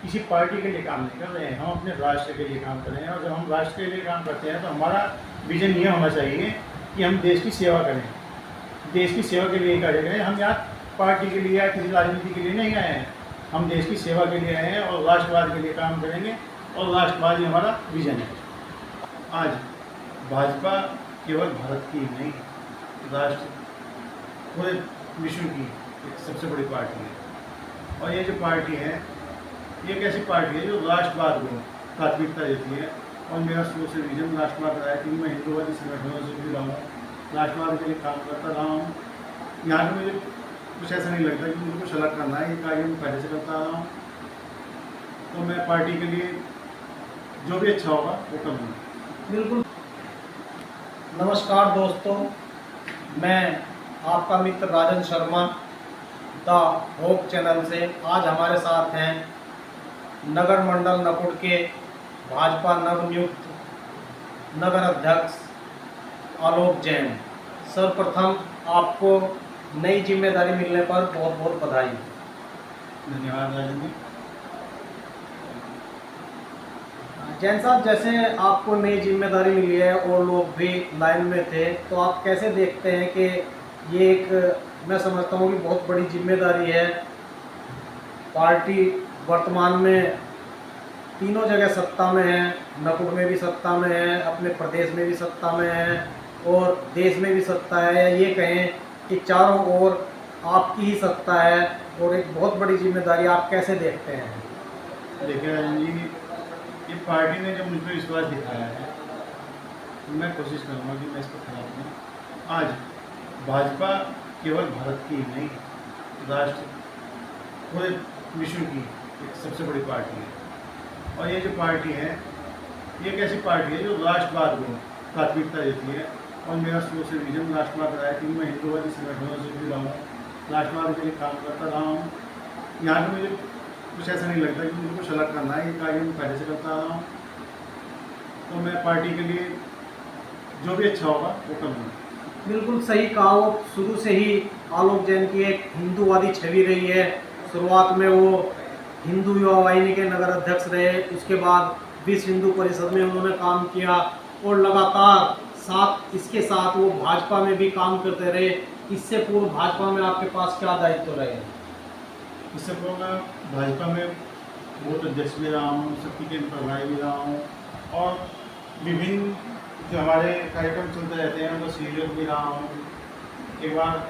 किसी पार्टी के लिए काम नहीं कर रहे हैं, हम अपने राष्ट्र के लिए काम कर रहे हैं। और जब हम राष्ट्र के लिए काम करते हैं तो हमारा विजन ये होना चाहिए कि हम देश की सेवा करें, देश की सेवा के लिए कार्य करें। हम यहाँ पार्टी के लिए या किसी राजनीति के लिए नहीं आए हैं, हम देश की सेवा के लिए आए हैं और राष्ट्रवाद के लिए काम करेंगे और राष्ट्रवाद ही हमारा विजन है। आज भाजपा केवल भारत की नहीं, राष्ट्र पूरे विश्व की एक सबसे बड़ी पार्टी है। और ये जो पार्टी है ये एक ऐसी पार्टी है जो राष्ट्रवाद को प्राथमिकता देती है। और मेरा शुरू से विजन राष्ट्रवाद रहा है कि मैं हिंदूवादी संगठनों से जुड़ा हूँ, राष्ट्रवाद के लिए काम करता रहा हूँ। यहाँ पर मुझे कुछ ऐसा नहीं लगता कि मुझे कुछ अलग करना है, ये कार्य मैं पहले से करता रहा हूँ। तो मैं पार्टी के लिए जो भी अच्छा होगा वो करूँगा। बिल्कुल। नमस्कार दोस्तों, मैं आपका मित्र Rajan Sharma the hope channel से। आज हमारे साथ हैं नगर मंडल नकुड़ के भाजपा नवनियुक्त नगर अध्यक्ष आलोक जैन। सर्वप्रथम आपको नई जिम्मेदारी मिलने पर बहुत बहुत बधाई। धन्यवाद राजन जी। जैन साहब, जैसे आपको नई जिम्मेदारी मिली है और लोग भी लाइन में थे, तो आप कैसे देखते हैं कि ये एक, मैं समझता हूँ कि बहुत बड़ी जिम्मेदारी है। पार्टी वर्तमान में तीनों जगह सत्ता में है, नकुड़ में भी सत्ता में है, अपने प्रदेश में भी सत्ता में है और देश में भी सत्ता है, या ये कहें कि चारों ओर आपकी ही सत्ता है और एक बहुत बड़ी जिम्मेदारी। आप कैसे देखते हैं? देखिए राजन जी, ये पार्टी ने जो मुझ पर विश्वास दिखाया है, मैं कोशिश करूँगा कि मैं इसको खराब करूँ। आज भाजपा केवल भारत की नहीं, राष्ट्र पूरे विश्व की एक सबसे बड़ी पार्टी है। और ये जो पार्टी है ये एक ऐसी पार्टी है जो राष्ट्रवाद को प्राथमिकता देती है। और मेरा शुरू से विजन राष्ट्रवाद रहा है कि मैं हिंदूवादी संगठनों से जुड़ा हूँ, राष्ट्रवाद के लिए काम करता रहा हूँ। यहाँ पर मुझे कुछ ऐसा नहीं लगता कि मुझे कुछ अलग करना है, ये कार्य मैं पहले से करता रहा हूँ। तो मैं पार्टी के लिए जो भी अच्छा होगा वो करूँगा। बिल्कुल सही कहा। वो शुरू से ही आलोक जैन की एक हिंदूवादी छवि रही है। शुरुआत में वो हिंदू युवा वाहिनी के नगर अध्यक्ष रहे, उसके बाद विश्व हिंदू परिषद में उन्होंने काम किया और लगातार इसके साथ वो भाजपा में भी काम करते रहे। इससे पूर्व भाजपा में आपके पास क्या दायित्व रहे? इससे पूर्व मैं भाजपा में बूथ अध्यक्ष भी रहा हूँ, शक्ति केंद्र प्रभारी भी रहा हूँ और विभिन्न जो हमारे कार्यक्रम चलते रहते हैं उनको सीरियल भी रहा हूँ। एक बार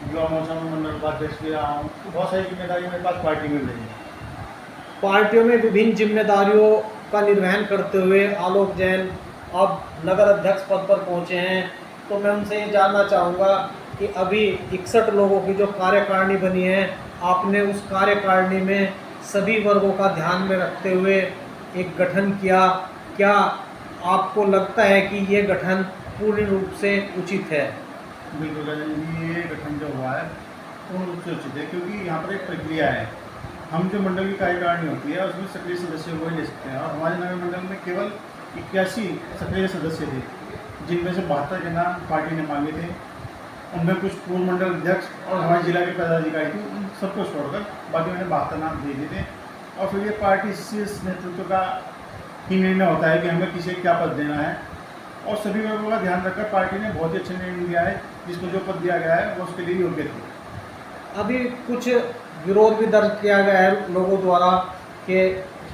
युवा मोर्चा में मंडल उपाध्यक्ष भी रहा हूँ। तो बहुत सारी जिम्मेदारी मेरे पास पार्टी में रही है। पार्टियों में विभिन्न जिम्मेदारियों का निर्वहन करते हुए आलोक जैन अब नगर अध्यक्ष पद पर पहुंचे हैं। तो मैं उनसे ये जानना चाहूँगा कि अभी 61 लोगों की जो कार्यकारिणी बनी है, आपने उस कार्यकारिणी में सभी वर्गों का ध्यान में रखते हुए एक गठन किया। क्या आपको लगता है कि ये गठन पूर्ण रूप से उचित है? बिल्कुल राजन जी, ये गठन जो हुआ है पूर्ण रूप से उचित है, क्योंकि यहाँ पर एक प्रक्रिया है। हम जो मंडल की कार्यकारिणी होती है उसमें सक्रिय सदस्यों को ही ले सकते हैं। और हमारे नगर मंडल में केवल 81 सक्रिय सदस्य थे, जिनमें से 72 के नाम पार्टी ने मांगे थे। उनमें कुछ पूर्व मंडल अध्यक्ष और हमारे जिला के पदाधिकारी थे, उन सबको छोड़कर बाकी मैंने 72 नाम दे दिए थे। और फिर ये पार्टी शीर्ष नेतृत्व का ही निर्णय होता है कि हमें किसे क्या पद देना है। और सभी वर्गों का ध्यान रखकर पार्टी ने बहुत ही अच्छा निर्णय लिया है। जिसको जो पद दिया गया है वो उसके लिए योग्य थे। अभी कुछ विरोध भी दर्ज किया गया है लोगों द्वारा कि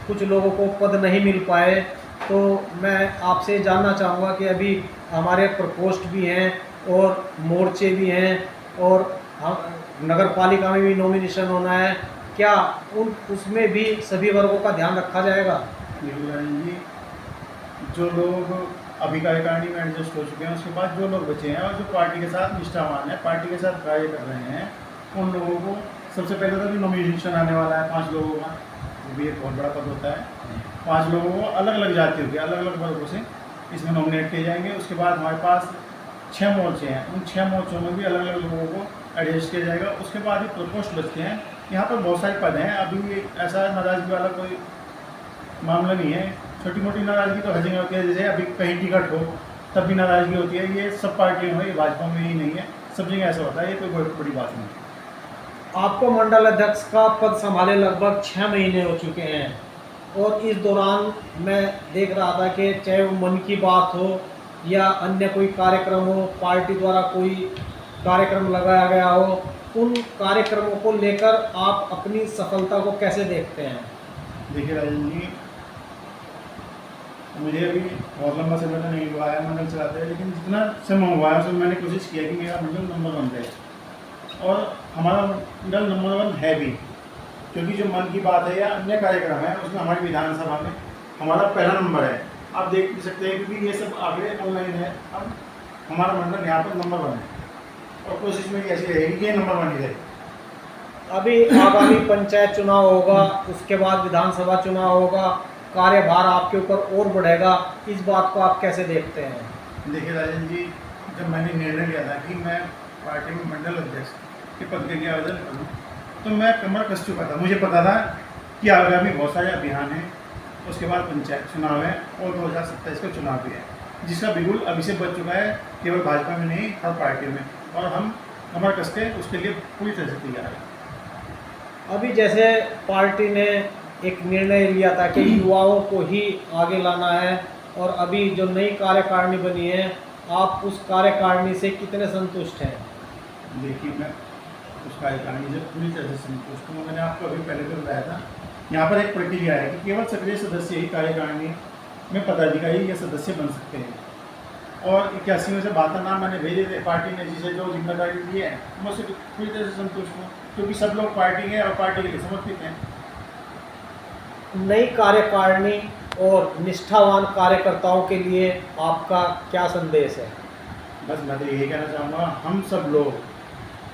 कुछ लोगों को पद नहीं मिल पाए। तो मैं आपसे जानना चाहूँगा कि अभी हमारे प्रकोष्ठ भी हैं और मोर्चे भी हैं और हम नगर पालिका में भी नॉमिनेशन होना है, क्या उसमें भी सभी वर्गों का ध्यान रखा जाएगा? राजन जी, जो लोग अभी कार्यकारिणी में एडजस्ट हो चुके हैं, उसके बाद जो लोग बचे हैं और जो पार्टी के साथ निष्ठावान है, पार्टी के साथ कार्य कर रहे हैं, उन लोगों को सबसे पहले तो भी नॉमिनेशन आने वाला है 5 लोगों का। वो भी एक बहुत बड़ा पद होता है। 5 लोगों को अलग अलग जातियों के अलग अलग वर्गों से इसमें नॉमिनेट किए जाएंगे। उसके बाद हमारे पास 6 मोर्चे हैं, उन 6 मोर्चों में भी अलग अलग लोगों को एडजस्ट किया जाएगा। उसके बाद ही प्रकोष्ठ बचते हैं। यहाँ पर बहुत सारे पद हैं, अभी ऐसा नाराजगी वाला कोई मामला नहीं है। छोटी मोटी नाराजगी तो हर जगह होती है, जैसे अभी कहीं टिकट हो तब भी नाराजगी होती है। ये सब पार्टियों में, ये भाजपा में ही नहीं है, सब जगह ऐसा होता है, ये कोई बहुत बड़ी बात नहीं है। आपको मंडल अध्यक्ष का पद संभाले लगभग 6 महीने हो चुके हैं और इस दौरान मैं देख रहा था कि चाहे वो मन की बात हो या अन्य कोई कार्यक्रम हो, पार्टी द्वारा कोई कार्यक्रम लगाया गया हो, उन कार्यक्रमों को लेकर आप अपनी सफलता को कैसे देखते हैं? देखिए राजन जी, मुझे अभी बहुत लंबा समय तो नहीं हुआ है मंडल चलाते हैं, लेकिन जितना समय हुआ है उसमें मैंने कोशिश किया कि मेरा मंडल नंबर 1 रहे और हमारा मंडल नंबर 1 है भी, क्योंकि जो मन की बात है या अन्य कार्यक्रम है उसमें हमारी विधानसभा में हमारा पहला नंबर है। आप देख भी सकते हैं क्योंकि ये सब आंकड़े ऑनलाइन है। अब हमारा मंडल यहाँ पर नंबर 1 है और कोशिश मेरी ऐसी रहेगी कि ये नंबर 1 ही रहे। अभी आगामी पंचायत चुनाव होगा, उसके बाद विधानसभा चुनाव होगा, कार्यभार आपके ऊपर और बढ़ेगा, इस बात को आप कैसे देखते हैं? देखिए राजन जी, जब मैंने निर्णय लिया था कि मैं पार्टी में मंडल अध्यक्ष के पद के लिए आवेदन करूँ तो मैं कमर कस चुका था। मुझे पता था कि आगामी बहुत सारे अभियान हैं, उसके बाद पंचायत चुनाव है और 2027 का चुनाव भी है, जिसका बिगुल अभी से बच चुका है, केवल भाजपा में नहीं हर पार्टी में, और हम कमर कस के उसके लिए पूरी तरह से तैयार हैं। अभी जैसे पार्टी ने एक निर्णय लिया था कि युवाओं को ही आगे लाना है और अभी जो नई कार्यकारिणी बनी है, आप उस कार्यकारिणी से कितने संतुष्ट हैं? देखिए, मैं उस कार्यकारिणी से पूरी तरह से संतुष्ट हूँ। मैंने आपको अभी पहले भी बताया था, यहाँ पर एक प्रक्रिया है कि केवल सक्रिय सदस्य ही कार्यकारिणी में पदाधिकारी या सदस्य बन सकते हैं और 81 में से 72 नाम मैंने भेजे थे। पार्टी ने जिसे जो जिम्मेदारी दी है मैं उससे पूरी तरह से संतुष्ट हूँ, क्योंकि सब लोग पार्टी है और पार्टी के लिए समर्पित हैं। नई कार्यकारिणी और निष्ठावान कार्यकर्ताओं के लिए आपका क्या संदेश है? बस मैं तो यही कहना चाहूँगा, हम सब लोग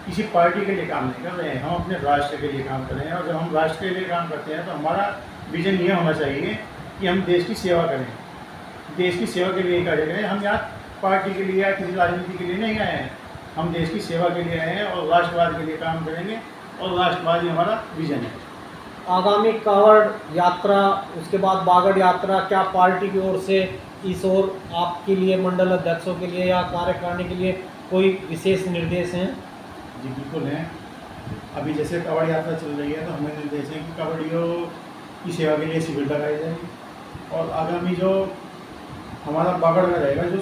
किसी पार्टी के लिए काम नहीं कर रहे हैं, हम अपने राष्ट्र के लिए काम कर रहे हैं। और जब हम राष्ट्र के लिए काम करते हैं तो हमारा विजन ये होना चाहिए कि हम देश की सेवा करें। देश की सेवा के लिए कार्य करें। हम यहाँ पार्टी के लिए या किसी राजनीति के लिए नहीं आए हैं, हम देश की सेवा के लिए आए हैं और राष्ट्रवाद के लिए काम करेंगे और राष्ट्रवाद ही हमारा विजन है। आगामी कांवड़ यात्रा, उसके बाद बागड़ यात्रा, क्या पार्टी की ओर से इस ओर आपके लिए, मंडल अध्यक्षों के लिए या कार्यकारिणी के लिए कोई विशेष निर्देश हैं? जी बिल्कुल हैं। अभी जैसे कांवड़ यात्रा चल रही है तो हमें निर्देश है कि कांवड़ियों की सेवा के लिए शिविर लगाई जाएगी और आगामी जो हमारा बागड़ में रहेगा जो